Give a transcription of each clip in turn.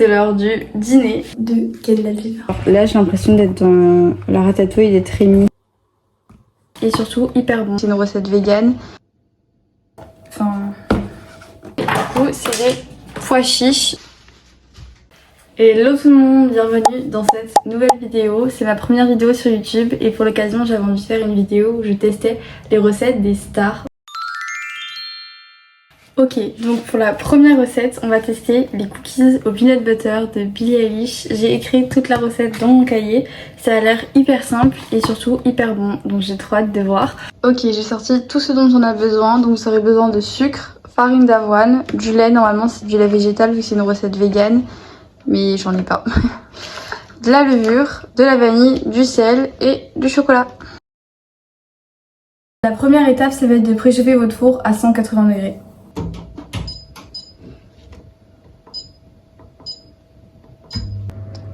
c'est l'heure du dîner de Kendall Fever. Là, j'ai l'impression d'être dans la ratatouille des Trémies. Et surtout hyper bon. C'est une recette végane. Enfin, du coup, c'est des pois chiches. Et hello tout le monde, bienvenue dans cette nouvelle vidéo. C'est ma première vidéo sur YouTube et pour l'occasion, j'avais envie de faire une vidéo où je testais les recettes des stars. Ok, donc pour la première recette, on va tester les cookies au peanut butter de Billie Eilish. J'ai écrit toute la recette dans mon cahier. Ça a l'air hyper simple et surtout hyper bon, donc j'ai trop hâte de voir. Ok, j'ai sorti tout ce dont on a besoin. Donc vous aurez besoin de sucre, farine d'avoine, du lait. Normalement c'est du lait végétal vu que c'est une recette végane, mais j'en ai pas. De la levure, de la vanille, du sel et du chocolat. La première étape, ça va être de préchauffer votre four à 180 degrés.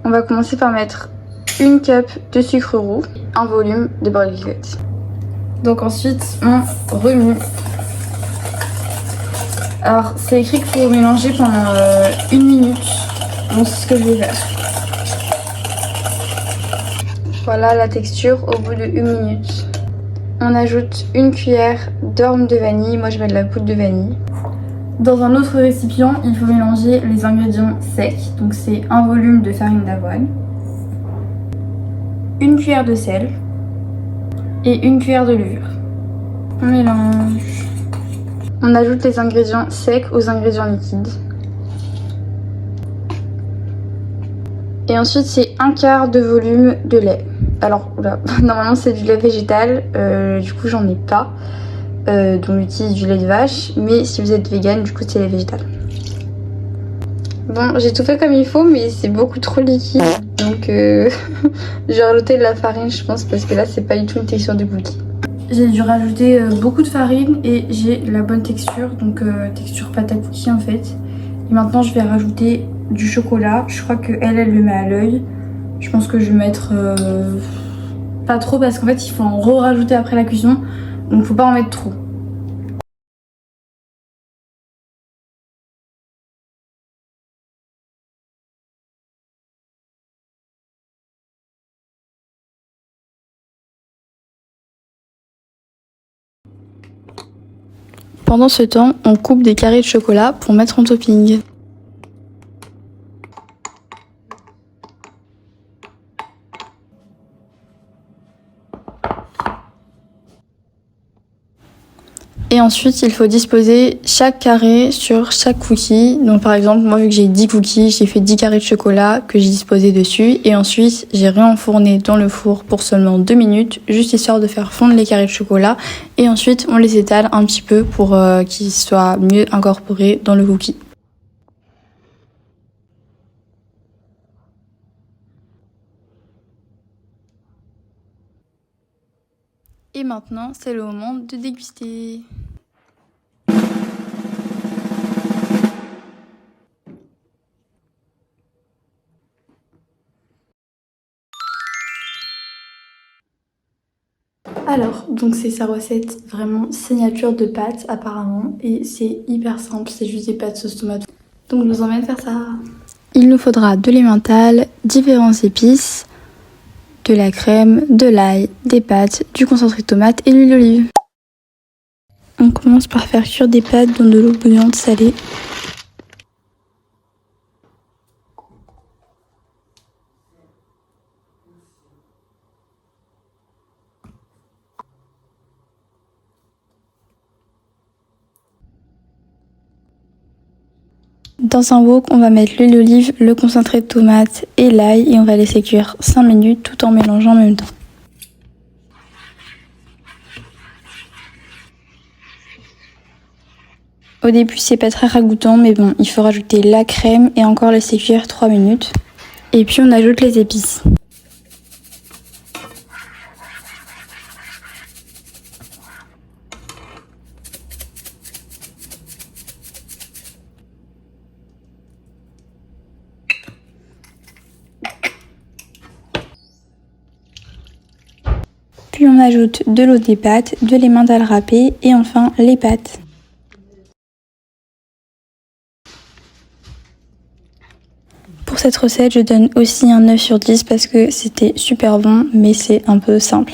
On va commencer par mettre une cup de sucre roux, un volume de beurre liquide. Donc ensuite, on remue. Alors, c'est écrit qu'il faut mélanger pendant 1 minute. Donc c'est ce que je vais faire. Voilà la texture au bout de 1 minute. On ajoute une cuillère d'orme de vanille. Moi, je mets de la poudre de vanille. Dans un autre récipient, il faut mélanger les ingrédients secs. Donc c'est un volume de farine d'avoine, une cuillère de sel et une cuillère de levure. On mélange. On ajoute les ingrédients secs aux ingrédients liquides. Et ensuite c'est un quart de volume de lait. Alors là, normalement c'est du lait végétal, du coup j'en ai pas. Donc j'utilise du lait de vache, mais si vous êtes vegan, du coup c'est lait végétal. Bon, j'ai tout fait comme il faut, mais c'est beaucoup trop liquide, donc je vais rajouter de la farine, je pense, parce que là c'est pas du tout une texture de cookie. J'ai dû rajouter beaucoup de farine et j'ai la bonne texture, donc texture pâte à cookie en fait. Et maintenant je vais rajouter du chocolat. Je crois que elle le met à l'œil. Je pense que je vais mettre pas trop parce qu'en fait il faut en re-rajouter après la cuisson. Donc faut pas en mettre trop. Pendant ce temps, on coupe des carrés de chocolat pour mettre en topping. Et ensuite, il faut disposer chaque carré sur chaque cookie. Donc par exemple, moi vu que j'ai 10 cookies, j'ai fait 10 carrés de chocolat que j'ai disposé dessus. Et ensuite, j'ai réenfourné dans le four pour seulement 2 minutes, juste histoire de faire fondre les carrés de chocolat. Et ensuite, on les étale un petit peu pour qu'ils soient mieux incorporés dans le cookie. Et maintenant, c'est le moment de déguster. Alors, donc c'est sa recette vraiment signature de pâtes apparemment et c'est hyper simple, c'est juste des pâtes sauce tomate. Donc je vous emmène faire ça. Il nous faudra de l'emmental, différentes épices, de la crème, de l'ail, des pâtes, du concentré de tomate et l'huile d'olive. On commence par faire cuire des pâtes dans de l'eau bouillante salée. Dans un wok, on va mettre l'huile d'olive, le concentré de tomate et l'ail et on va laisser cuire 5 minutes tout en mélangeant en même temps. Au début, c'est pas très ragoûtant, mais bon, il faut rajouter la crème et encore laisser cuire 3 minutes. Et puis on ajoute les épices. Puis on ajoute de l'eau des pâtes, de l'emmental râpé et enfin les pâtes. Pour cette recette, je donne aussi un 9 sur 10 parce que c'était super bon, mais c'est un peu simple.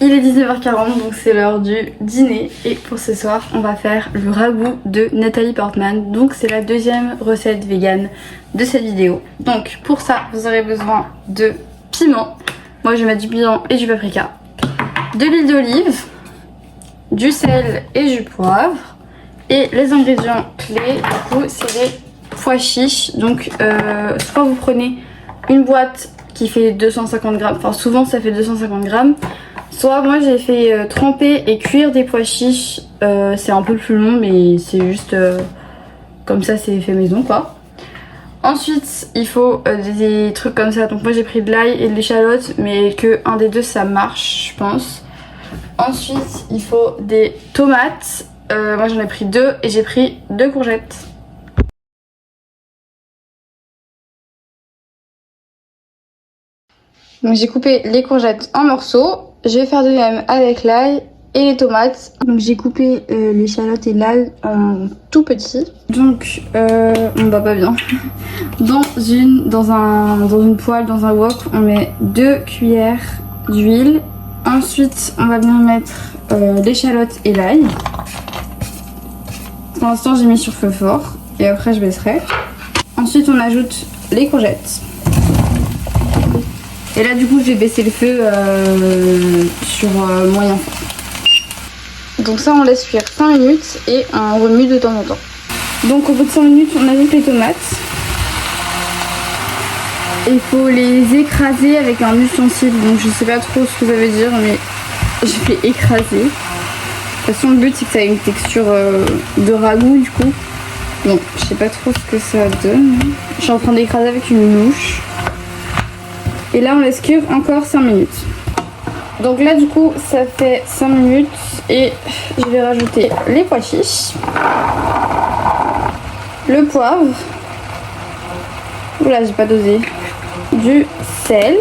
Il est 19h40, donc c'est l'heure du dîner. Et pour ce soir, on va faire le ragoût de Nathalie Portman. Donc c'est la deuxième recette vegan de cette vidéo. Donc pour ça, vous aurez besoin de piment. Moi je vais mettre du piment et du paprika. De l'huile d'olive, du sel et du poivre. Et les ingrédients clés, du coup, c'est les pois chiches. Donc soit vous prenez une boîte qui fait 250 grammes, enfin souvent ça fait 250 grammes. Soit moi j'ai fait tremper et cuire des pois chiches, c'est un peu plus long mais c'est juste comme ça, c'est fait maison quoi. Ensuite il faut des trucs comme ça, donc moi j'ai pris de l'ail et de l'échalote mais que un des deux ça marche je pense. Ensuite il faut des tomates, moi j'en ai pris 2 et j'ai pris 2 courgettes. Donc j'ai coupé les courgettes en morceaux. Je vais faire de même avec l'ail et les tomates. Donc j'ai coupé l'échalote et l'ail en tout petit. Donc on va pas bien. Dans une poêle, dans un wok, on met 2 cuillères d'huile. Ensuite on va venir mettre l'échalote et l'ail. Pour l'instant j'ai mis sur feu fort et après je baisserai. Ensuite on ajoute les courgettes. Et là du coup je vais baisser le feu sur moyen fort. Donc ça on laisse cuire 5 minutes et on remue de temps en temps. Donc au bout de 5 minutes on ajoute les tomates. Il faut les écraser avec un ustensile, donc je sais pas trop ce que ça veut dire mais je vais écraser. De toute façon le but c'est que ça ait une texture de ragoût du coup. Donc je sais pas trop ce que ça donne. Je suis en train d'écraser avec une louche. Et là on laisse cuire encore 5 minutes. Donc là du coup ça fait 5 minutes et je vais rajouter les pois chiches, le poivre, oula j'ai pas dosé, du sel,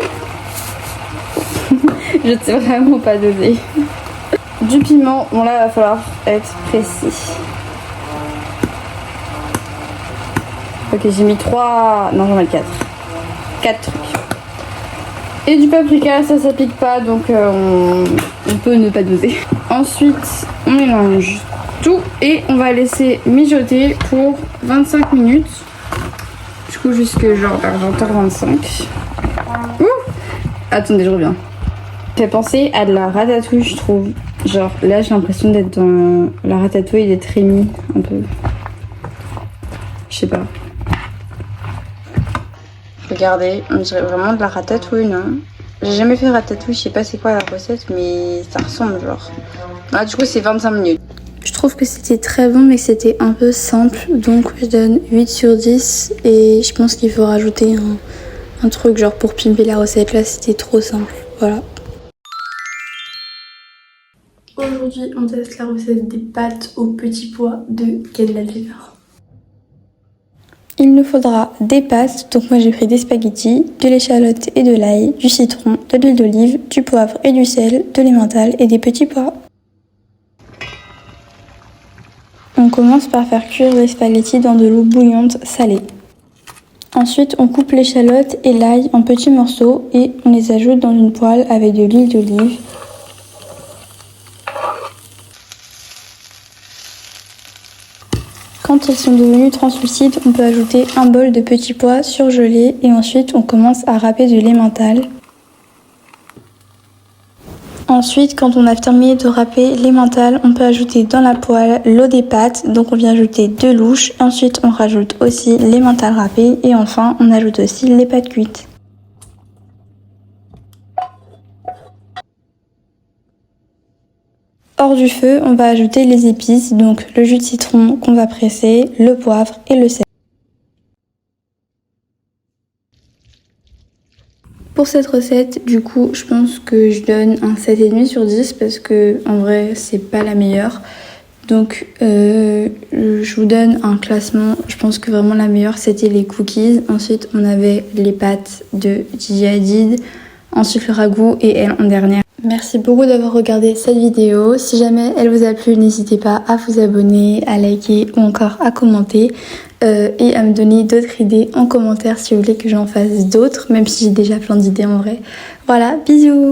je sais vraiment pas doser, du piment, bon là il va falloir être précis. Ok j'ai mis 3, non j'en mets 4 trucs. Et du paprika, ça pique pas donc on peut ne pas doser. Ensuite on mélange tout et on va laisser mijoter pour 25 minutes. Du coup jusque genre vers 20h25. Ouh, attendez je reviens. Ça fait penser à de la ratatouille je trouve. Genre là j'ai l'impression d'être dans la ratatouille des Rémi un peu. Je sais pas. Regardez, on dirait vraiment de la ratatouille, non? J'ai jamais fait ratatouille, je sais pas c'est quoi la recette, mais ça ressemble genre. Ah, du coup, c'est 25 minutes. Je trouve que c'était très bon, mais que c'était un peu simple, donc je donne 8 sur 10. Et je pense qu'il faut rajouter un truc genre pour pimper la recette. Là, c'était trop simple. Voilà. Aujourd'hui, on teste la recette des pâtes aux petits pois de Kendall Jenner. Il nous faudra des pâtes, donc moi j'ai pris des spaghettis, de l'échalote et de l'ail, du citron, de l'huile d'olive, du poivre et du sel, de l'emmental et des petits pois. On commence par faire cuire les spaghettis dans de l'eau bouillante salée. Ensuite on coupe l'échalote et l'ail en petits morceaux et on les ajoute dans une poêle avec de l'huile d'olive. Quand ils sont devenus translucides, on peut ajouter un bol de petits pois surgelés et ensuite on commence à râper de l'emmental. Ensuite, quand on a terminé de râper l'emmental, on peut ajouter dans la poêle l'eau des pâtes. Donc on vient ajouter 2 louches. Ensuite, on rajoute aussi l'emmental râpé et enfin, on ajoute aussi les pâtes cuites. Hors du feu, on va ajouter les épices, donc le jus de citron qu'on va presser, le poivre et le sel. Pour cette recette, du coup, je pense que je donne un 7,5 sur 10 parce que en vrai, c'est pas la meilleure. Donc, je vous donne un classement. Je pense que vraiment la meilleure, c'était les cookies. Ensuite, on avait les pâtes de Gigi Hadid. Ensuite, le ragoût et elle en dernière. Merci beaucoup d'avoir regardé cette vidéo. Si jamais elle vous a plu, n'hésitez pas à vous abonner, à liker ou encore à commenter. et à me donner d'autres idées en commentaire si vous voulez que j'en fasse d'autres, même si j'ai déjà plein d'idées en vrai. Voilà, bisous!